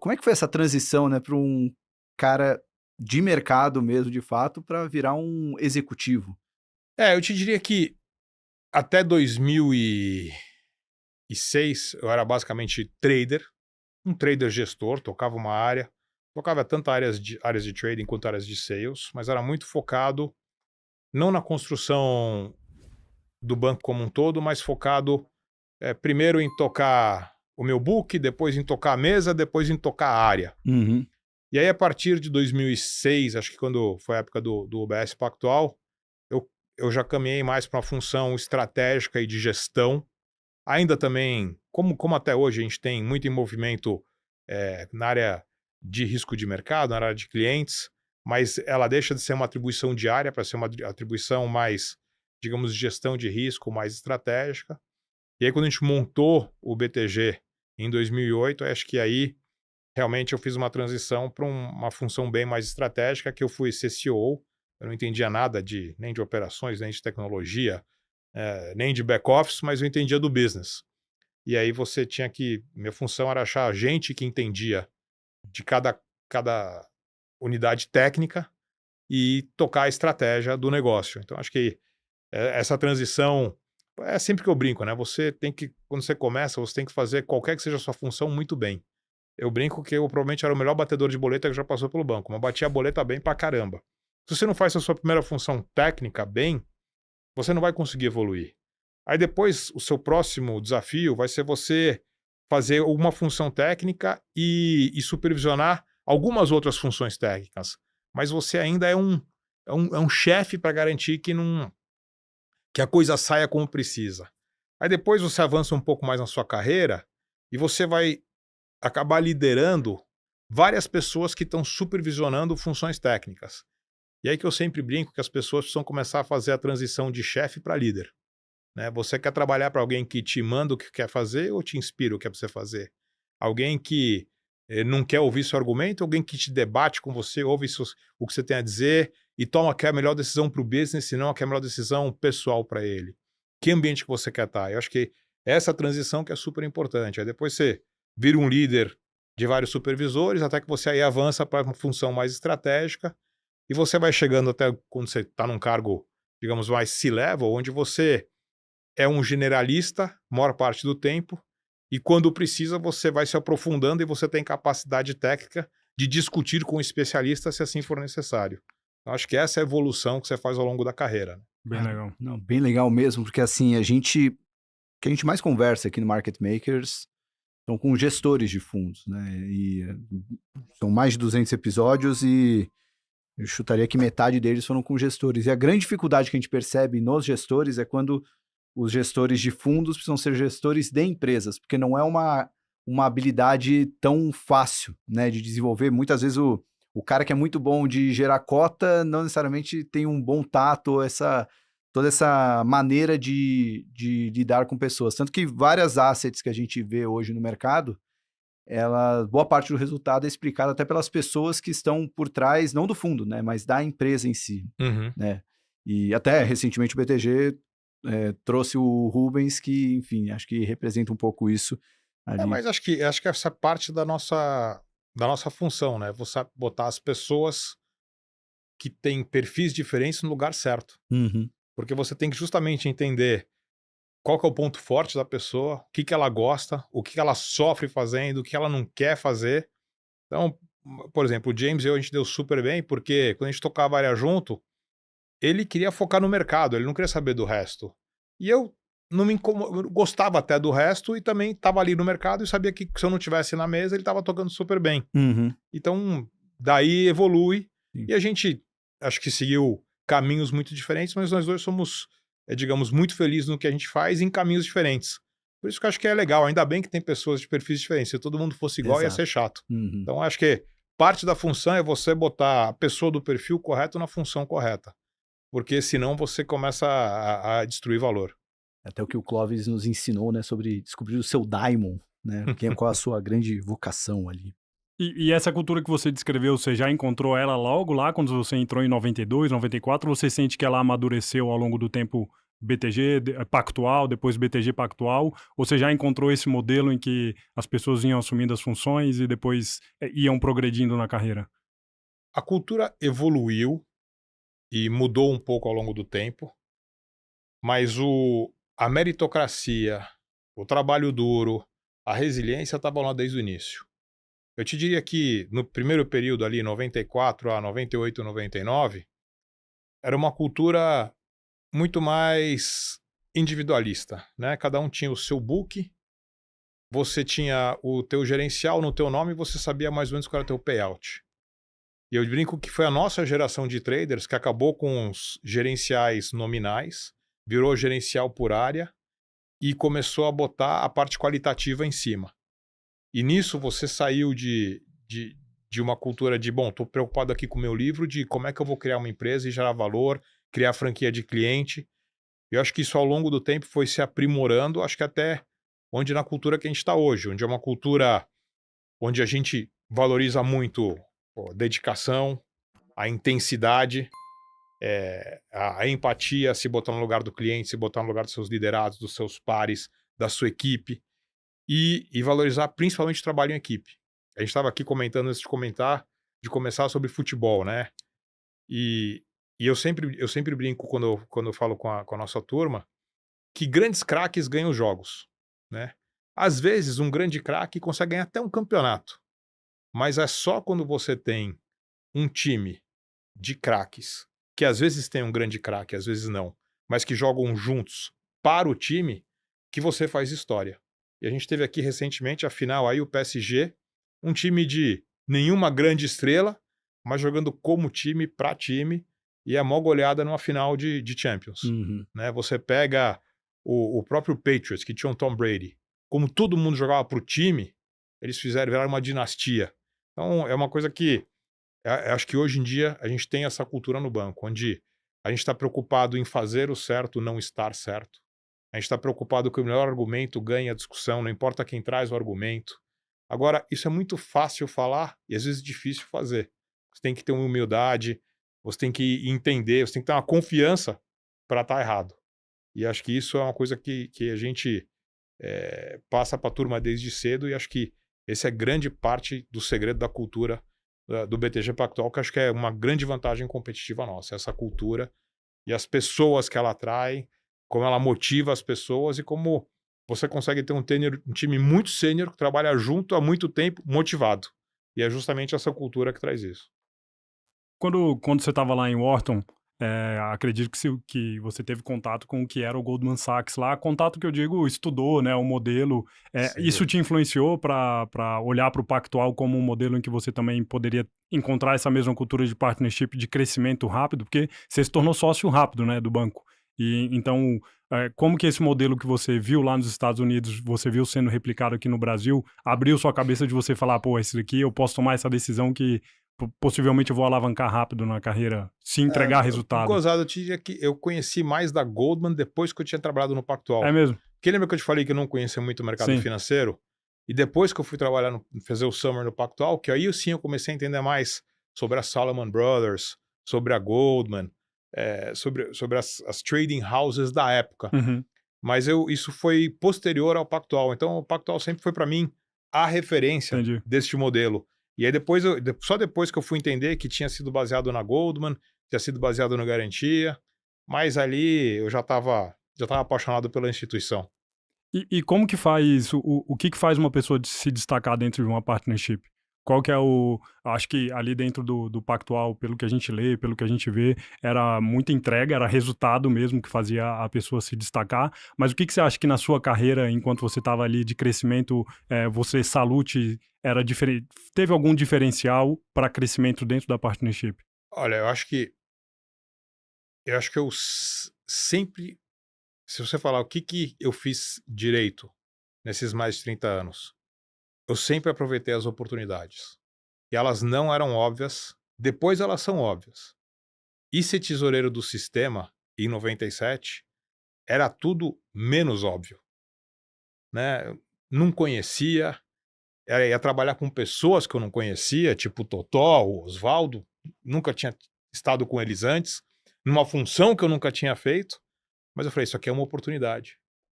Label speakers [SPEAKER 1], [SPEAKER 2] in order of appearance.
[SPEAKER 1] Como é que foi essa transição, né, para um cara de mercado mesmo, de fato, para virar um executivo?
[SPEAKER 2] Eu te diria que até 2006 eu era basicamente trader, um trader gestor, tocava uma área, tocava tanto áreas de trading quanto áreas de sales, mas era muito focado não na construção do banco como um todo, mas focado primeiro em tocar o meu book, depois em tocar a mesa, depois em tocar a área.
[SPEAKER 1] Uhum.
[SPEAKER 2] E aí, a partir de 2006, acho que quando foi a época do UBS Pactual, eu, eu já caminhei mais para uma função estratégica e de gestão. Ainda também, como até hoje a gente tem muito envolvimento na área de risco de mercado, na área de clientes, mas ela deixa de ser uma atribuição diária para ser uma atribuição mais, digamos, de gestão de risco, mais estratégica. E aí, quando a gente montou o BTG em 2008, acho que aí realmente eu fiz uma transição para uma função bem mais estratégica, que eu fui ser CEO. Eu não entendia nada nem de operações, nem de tecnologia, nem de back-office, mas eu entendia do business. E aí minha função era achar gente que entendia de cada unidade técnica e tocar a estratégia do negócio. Então, acho que essa transição é sempre que eu brinco, né? Quando você começa, você tem que fazer qualquer que seja a sua função muito bem. Eu brinco que eu provavelmente era o melhor batedor de boleta que já passou pelo banco, mas batia a boleta bem pra caramba. Se você não faz a sua primeira função técnica bem, você não vai conseguir evoluir. Aí depois, o seu próximo desafio vai ser você fazer uma função técnica e supervisionar algumas outras funções técnicas. Mas você ainda é um chefe para garantir que a coisa saia como precisa. Aí depois você avança um pouco mais na sua carreira e você vai acabar liderando várias pessoas que estão supervisionando funções técnicas. E aí que eu sempre brinco que as pessoas precisam começar a fazer a transição de chefe para líder, né? Você quer trabalhar para alguém que te manda o que quer fazer ou te inspira o que é para você fazer? Alguém que não quer ouvir seu argumento, alguém que te debate com você, ouve o que você tem a dizer e toma a melhor decisão para o business e não a melhor decisão pessoal para ele. Que ambiente que você quer estar? Eu acho que essa transição que é super importante. Aí depois você vira um líder de vários supervisores, até que você aí avança para uma função mais estratégica e você vai chegando até quando você está num cargo, digamos, mais C-level, onde você é um generalista, maior parte do tempo, e quando precisa você vai se aprofundando e você tem capacidade técnica de discutir com o especialista se assim for necessário. Eu acho que essa é a evolução que você faz ao longo da carreira, né.
[SPEAKER 3] Bem legal.
[SPEAKER 1] Não, bem legal mesmo, porque assim, o que a gente mais conversa aqui no Market Makers são com gestores de fundos, né? São mais de 200 episódios e eu chutaria que metade deles foram com gestores. E a grande dificuldade que a gente percebe nos gestores é quando os gestores de fundos precisam ser gestores de empresas, porque não é uma habilidade tão fácil, né, de desenvolver. Muitas vezes o cara que é muito bom de gerar cota não necessariamente tem um bom tato, toda essa maneira de lidar com pessoas. Tanto que várias assets que a gente vê hoje no mercado, boa parte do resultado é explicado até pelas pessoas que estão por trás, não do fundo, né, mas da empresa em si,
[SPEAKER 2] Uhum.
[SPEAKER 1] né. E até recentemente o BTG trouxe o Rubens, que, enfim, acho que representa um pouco isso ali.
[SPEAKER 2] Mas acho que essa é parte da nossa função, né, você botar as pessoas que têm perfis diferentes no lugar certo.
[SPEAKER 1] Uhum,
[SPEAKER 2] Porque você tem que justamente entender qual que é o ponto forte da pessoa, o que que ela gosta, o que que ela sofre fazendo, o que ela não quer fazer. Então, por exemplo, o James e eu, a gente deu super bem, porque quando a gente tocava a área junto, ele queria focar no mercado, ele não queria saber do resto. E eu não me eu gostava até do resto e também estava ali no mercado e sabia que se eu não tivesse na mesa, ele estava tocando super bem.
[SPEAKER 1] uhum,
[SPEAKER 2] Então, daí evolui
[SPEAKER 1] sim,
[SPEAKER 2] e a gente acho que seguiu caminhos muito diferentes, mas nós dois somos, digamos, muito felizes no que a gente faz em caminhos diferentes. Por isso que eu acho que é legal, ainda bem que tem pessoas de perfis diferentes. Se todo mundo fosse igual, ia ser
[SPEAKER 1] exato.
[SPEAKER 2] chato.
[SPEAKER 1] Uhum.
[SPEAKER 2] Então, acho que parte da função é você botar a pessoa do perfil correto na função correta, porque senão você começa a destruir valor.
[SPEAKER 1] Até o que o Clóvis nos ensinou, né, sobre descobrir o seu daimon, né, qual a sua grande vocação ali.
[SPEAKER 3] E essa cultura que você descreveu, você já encontrou ela logo lá, quando você entrou em 92, 94? Você sente que ela amadureceu ao longo do tempo BTG Pactual, depois BTG Pactual, ou você já encontrou esse modelo em que as pessoas iam assumindo as funções e depois iam progredindo na carreira?
[SPEAKER 2] A cultura evoluiu e mudou um pouco ao longo do tempo, mas a meritocracia, o trabalho duro, a resiliência estavam lá desde o início. Eu te diria que no primeiro período ali, 94 a 98, 99, era uma cultura muito mais individualista, né? Cada um tinha o seu book, você tinha o teu gerencial no teu nome e você sabia mais ou menos qual era o teu payout. E eu brinco que foi a nossa geração de traders que acabou com os gerenciais nominais, virou gerencial por área e começou a botar a parte qualitativa em cima. E nisso você saiu de uma cultura de, bom, estou preocupado aqui com o meu livro, de como é que eu vou criar uma empresa e gerar valor, criar franquia de cliente. Eu acho que isso ao longo do tempo foi se aprimorando, acho que até onde na cultura que a gente está hoje, onde é uma cultura onde a gente valoriza muito a dedicação, a intensidade, a empatia, se botar no lugar do cliente, se botar no lugar dos seus liderados, dos seus pares, da sua equipe, e valorizar principalmente o trabalho em equipe. A gente estava aqui comentando antes de começar sobre futebol, né? E eu sempre brinco quando eu falo com a nossa turma que grandes craques ganham jogos, né? Às vezes um grande craque consegue ganhar até um campeonato, mas é só quando você tem um time de craques, que às vezes tem um grande craque, às vezes não, mas que jogam juntos para o time, que você faz história. E a gente teve aqui recentemente a final aí, o PSG, um time de nenhuma grande estrela, mas jogando como time, para time, e é mó goleada numa final de Champions.
[SPEAKER 3] Uhum.
[SPEAKER 2] Né? Você pega o próprio Patriots, que tinha um Tom Brady, como todo mundo jogava para o time, eles viraram uma dinastia. Então é uma coisa que acho que hoje em dia a gente tem essa cultura no banco, onde a gente está preocupado em fazer o certo, não estar certo. A gente está preocupado que o melhor argumento ganhe a discussão, não importa quem traz o argumento. Agora, isso é muito fácil falar e às vezes difícil fazer. Você tem que ter uma humildade, você tem que entender, você tem que ter uma confiança para estar errado. E acho que isso é uma coisa que a gente passa para a turma desde cedo, e acho que esse é grande parte do segredo da cultura do BTG Pactual, que acho que é uma grande vantagem competitiva nossa, essa cultura e as pessoas que ela atrai, como ela motiva as pessoas e como você consegue ter um time muito sênior que trabalha junto há muito tempo, motivado. E é justamente essa cultura que traz isso.
[SPEAKER 3] Quando você estava lá em Wharton, acredito que você teve contato com o que era o Goldman Sachs lá, contato que eu digo, estudou, né, o modelo. Isso te influenciou para olhar para o Pactual como um modelo em que você também poderia encontrar essa mesma cultura de partnership, de crescimento rápido, porque você se tornou sócio rápido, né, do banco. E então, como que esse modelo que você viu lá nos Estados Unidos, você viu sendo replicado aqui no Brasil, abriu sua cabeça de você falar, pô, esse daqui eu posso tomar essa decisão que possivelmente eu vou alavancar rápido na carreira, se entregar resultado.
[SPEAKER 2] Gozado, eu te diria que eu conheci mais da Goldman depois que eu tinha trabalhado no Pactual.
[SPEAKER 3] É mesmo?
[SPEAKER 2] Porque lembra que eu te falei que eu não conhecia muito o mercado financeiro? E depois que eu fui trabalhar, fazer o Summer no Pactual, que aí sim eu comecei a entender mais sobre a Salomon Brothers, sobre a Goldman, sobre as trading houses da época.
[SPEAKER 3] Uhum.
[SPEAKER 2] Mas isso foi posterior ao Pactual. Então o Pactual sempre foi para mim a referência deste modelo. E aí só depois que eu fui entender que tinha sido baseado na Goldman, tinha sido baseado no Garantia, mas ali eu já estava apaixonado pela instituição.
[SPEAKER 3] E como que faz, o que faz uma pessoa se destacar dentro de uma partnership? Qual que é acho que ali dentro do Pactual, pelo que a gente lê, pelo que a gente vê, era muita entrega, era resultado mesmo que fazia a pessoa se destacar. Mas o que você acha que na sua carreira, enquanto você estava ali de crescimento, você, Salute, era diferente? Teve algum diferencial para crescimento dentro da partnership?
[SPEAKER 2] Olha, eu acho que eu sempre, se você falar o que eu fiz direito nesses mais de 30 anos, eu sempre aproveitei as oportunidades. E elas não eram óbvias, depois elas são óbvias. E ser tesoureiro do sistema, em 97, era tudo menos óbvio. Né? Não conhecia, ia trabalhar com pessoas que eu não conhecia, tipo o Totó, o Oswaldo, nunca tinha estado com eles antes, numa função que eu nunca tinha feito, Mas eu falei, isso aqui é uma oportunidade.